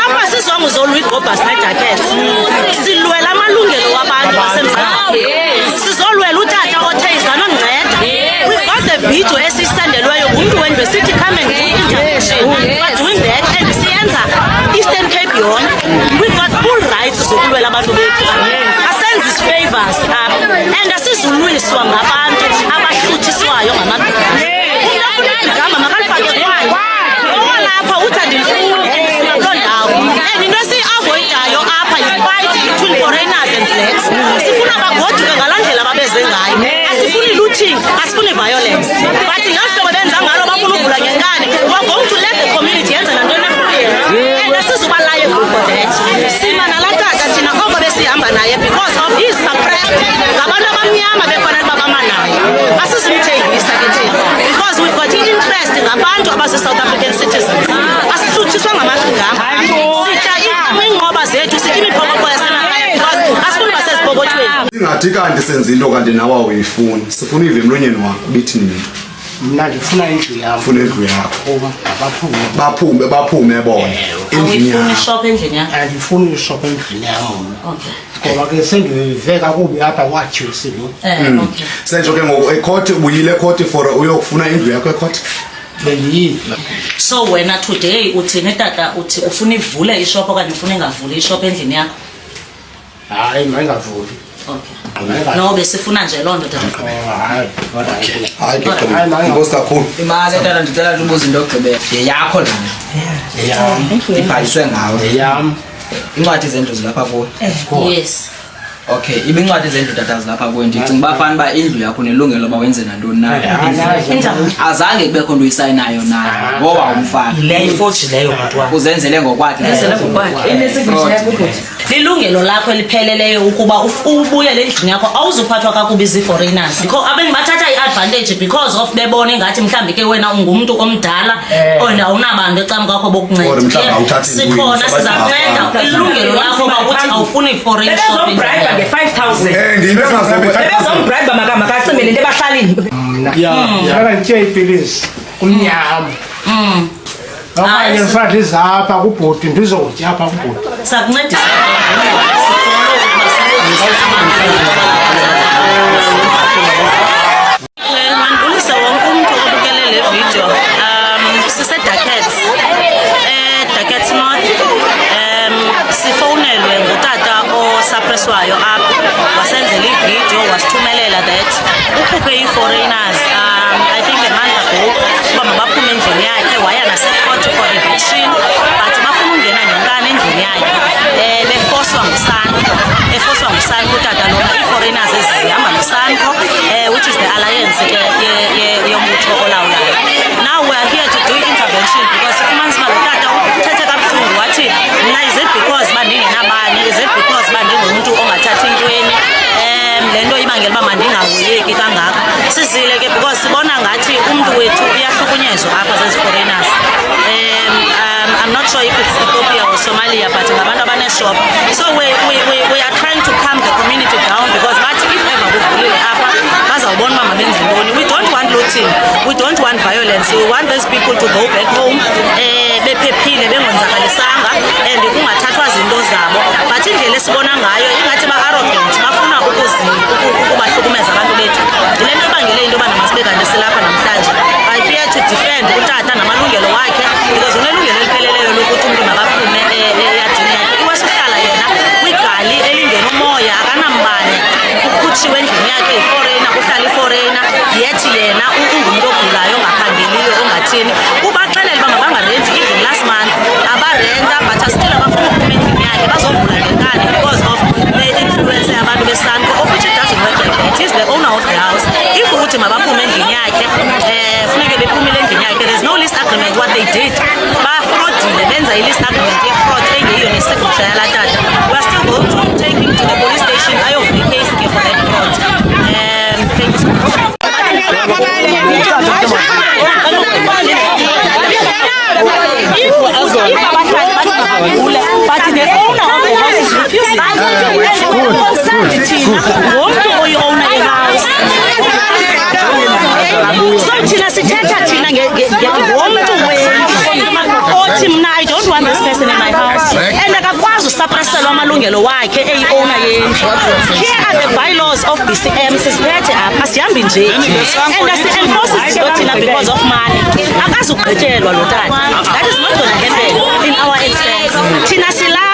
Apha sizonguzolwa igobhas nejacket. Silwela amalungelo wabantu basemzantsi. Sizolwela utata otheyisa nonceda. We've got the video esisandelweyo ngumntu wendwe sithi come and do intervention. We're doing that and siyenza Eastern Cape yonke. We've got full rights zokulwela abantu bethu. Asenze favors and asizulwiswa ngabantu abahluthiswayo ngamagama. Igama makalifake kwayo. Lapha uthi andifuni kuloo ndawo. And into esiyi-avoidayo apha yi-fight between foreigners and blacks. Sifuna bagoduke ngalaa ndlela babeze ngayo. Asifuni looting, asifuni violence. But ngalo hlobo benza ngalo bafuna uvula ngenkani. We're going to let the community yenze nantoni efuna. And asizuba liable for that. Sima nalaa tata thina oko besihamba naye because of his suppressed. Ngabantu abamnyama befanele babama naye. Asizumthengisa ke thina. Because we've got interest ngabantu abase-South African citizens. Asihluthiswa ngamaqhinga. Sitya ingqoba zethu sitya imiphokoqo yasemakhaya because asifuni basezipokothweni. Singathi kanti senza into kanti nawe awuyifuni. Sifuna ive emlonyeni wakho bithi nini. Mna ndifuna indlu yam. Ufuna indlu yakho. Baphume bona. Awuyifuni ishop endlini yakho? Andifuni ishop endlini yam. Okay. Ngoba ke sendive kakubi apha kwajusi lo. Okay. Senjo ke ngoku ecourt uyile ecourt for uyokufuna indlu yakho ecourt. So wena today uthini tata uthi ufuna ivule ishop okanye ufuna ingavuli ishop endlini yakho? Hayi mayingavuli. Okay. No besifuna nje loo nto tata. Hayi ke inkosi kakhulu. Imali tata ndicela nje ubuza into yokugqibela. Yakho lana. Yam. Ibhaliswe ngawe. Yam. Incwadi zendlu zilapha kuwe. Yes. Okay, ibincwadi zendlu tata zilapha kuwe ndicinga uba fana uba indlu yakho nelungelo loba wenze nantoni na. Azange kubekho nto uyisayinayo nayo ngoba umfana. Leyo ifoji leyo mntwana. Uzenzele ngokwakhe. Uzenzele ngokwakhe. Lilungelo lakho elipheleleyo ukuba ubuyele endlini yakho awuzuphathwa kakubi zi-foreigners. Because abanye bathatha i-advantage because of bebona ngathi mhlawumbi ke wena ungumntu omdala awunabantu ecam kwakho bokunceda. Sikhona sizakunceda ilungelo lakho uba uthi awufuni i-foreign shopping. nge-5,000 bezombribe makacimele into ebahlalini. Faka nditye iipilisi kumnyama. Okanye ndifake izapha kubhodi ndizotya apha kubhodi. Sakuncedisa. Mandibulise wonke umntu obukele le video. Sise-Dackets. Dackets North. Sifowunelwe ngutata osapreswayo apha. Wasenzela ividiyo wasithumelela that ukhuphe ii-foreigners. I think a month ago uba mabaphume endlini yakhe waya nase-court for eviction but bafuna ungena ngenkani endlini yakhe befoswa nguSANCO utata lona ii-foreigners ezihamba noSANCO which is the alliance yombutho olawulayo. Now we are here to do intervention because sifumanisa uba lo tata uthethe kabuhlungu wathi mna is it because uba ndingenabani, is it because uba ndingumntu ongathathi ntweni le nto ibangela uba mandingahoyeki kangaka. Sizile ke because sibona ngathi umntu wethu uyahlukunyezwa apha zezi foreigners. I'm not sure if it's Ethiopia or Somalia but ngabantu abaneshop. So we are trying to calm the community down because bathi if ever kuvulile apha bazawubona uba mabenze ntoni. We don't want looting, we don't want violence, we want these people to go back home bephephile bengonzakalisanga and kungathathwa zinto zabo. But indlela esibona ngayo ingathi ba-arrogant bafuna ukubahlukumeza abantu bethu. Yile nto ibangele into yoba namasibe kanti silapha namhlanje. I'm here to defend utata namalungelo wakhe because unelungelo elipheleleyo lokuthi umntu makaphume eyadini yakhe. Iwasuhlala yena kwigali elingena umoya akanambane ukhutshiwe endlini yakhe yi-foreigner, uhlala i-foreigner yethi yena ungumntu ogulayo ongaphangeliyo ongathini. Ubaxelela uba mabangarenti even last month abarenta but still abafuna uphuma endlini yakhe bazovula ngenkani because of the influence yabantu beSANCO of which it doesn't work like that. He's the owner of the house. If uthi mabaphume endlini yakhe funeke bephumile endlini yakhe. There's no lease agreement what they did. Bafraudile benza i-lease agreement ye-fraud engeyiyo nesignature yalaa tata. We are still going to take him to the police station ayovula i-case ke for that fraud. Thank you so much. But the owner of the house is refusing. Wonke oyi-owner ehouse. So thina sithetha thina ngomntu othi mna I don't want this person in my house. And akakwazi usuppresselwa amalungelo wakhe eyi-owner yendlu. Here are the bylaws of BCM sisiphethe apha sihambi nje. And asi-enforce izinto thina because of money. Akazugqityelwa lo tata. That is not going to happen in our expense. Thina silapha